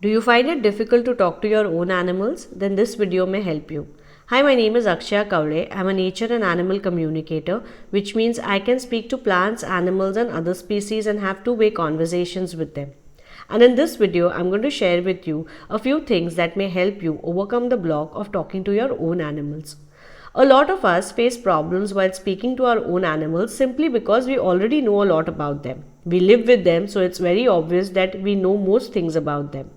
Do you find it difficult to talk to your own animals? Then this video may help you. Hi, my name is Akshaya. I'm a nature and animal communicator, which means I can speak to plants, animals, and other species and have two-way conversations with them. And in this video, I'm going to share with you a few things that may help you overcome the block of talking to your own animals. A lot of us face problems while speaking to our own animals simply because we already know a lot about them. We live with them, so it's very obvious that we know most things about them.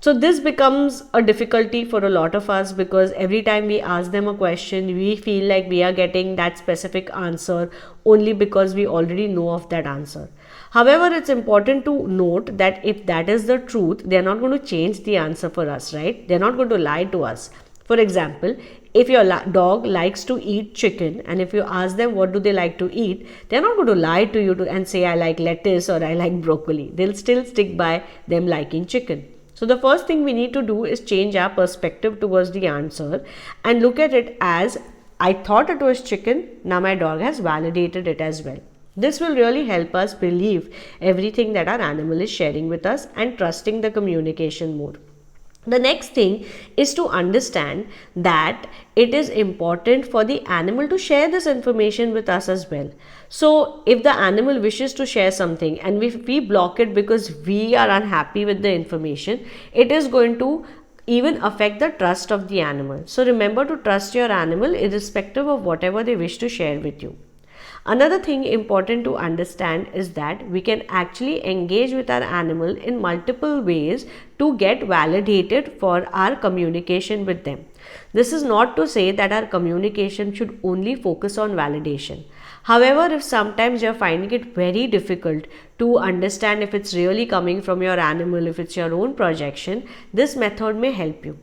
So this becomes a difficulty for a lot of us because every time we ask them a question, we feel like we are getting that specific answer only because we already know of that answer. However, it's important to note that if that is the truth, they're not going to change the answer for us, right? They're not going to lie to us. For example, if your dog likes to eat chicken and if you ask them what do they like to eat, they're not going to lie to you and say I like lettuce or I like broccoli. They'll still stick by them liking chicken. So the first thing we need to do is change our perspective towards the answer and look at it as I thought it was chicken, now my dog has validated it as well. This will really help us believe everything that our animal is sharing with us and trusting the communication more. The next thing is to understand that it is important for the animal to share this information with us as well. So if the animal wishes to share something and if we block it because we are unhappy with the information, it is going to even affect the trust of the animal. So remember to trust your animal irrespective of whatever they wish to share with you. Another thing important to understand is that we can actually engage with our animal in multiple ways to get validated for our communication with them. This is not to say that our communication should only focus on validation. However, if sometimes you're finding it very difficult to understand if it's really coming from your animal, if it's your own projection, this method may help you.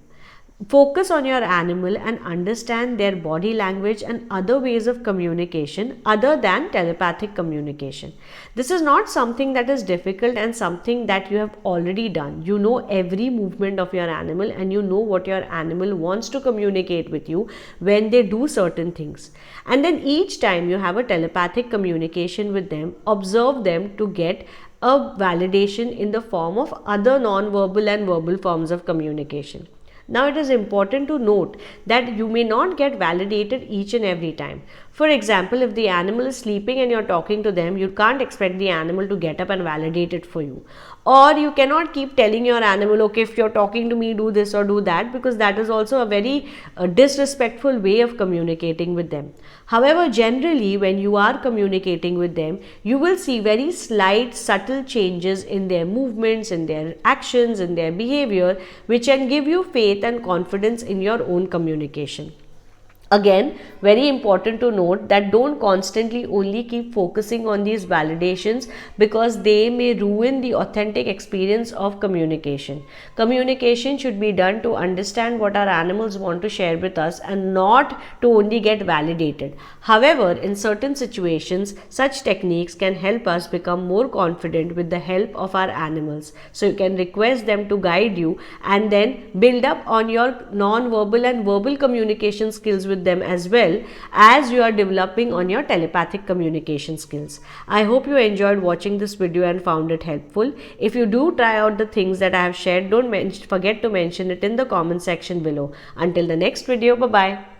Focus on your animal and understand their body language and other ways of communication other than telepathic communication. This is not something that is difficult and something that you have already done. You know every movement of your animal and you know what your animal wants to communicate with you when they do certain things. And then each time you have a telepathic communication with them, observe them to get a validation in the form of other non-verbal and verbal forms of communication. Now it is important to note that you may not get validated each and every time. For example, if the animal is sleeping and you're talking to them, you can't expect the animal to get up and validate it for you. Or you cannot keep telling your animal, okay, if you're talking to me, do this or do that, because that is also a very disrespectful way of communicating with them. However, generally, when you are communicating with them, you will see very slight, subtle changes in their movements, in their actions, in their behavior, which can give you faith and confidence in your own communication. Again, very important to note that don't constantly only keep focusing on these validations because they may ruin the authentic experience of communication. Communication should be done to understand what our animals want to share with us and not to only get validated. However, in certain situations, such techniques can help us become more confident with the help of our animals. So you can request them to guide you and then build up on your non-verbal and verbal communication skills with them as well as you are developing on your telepathic communication skills. I hope you enjoyed watching this video and found it helpful. If you do try out the things that I have shared, don't forget to mention it in the comment section below. Until the next video, bye bye.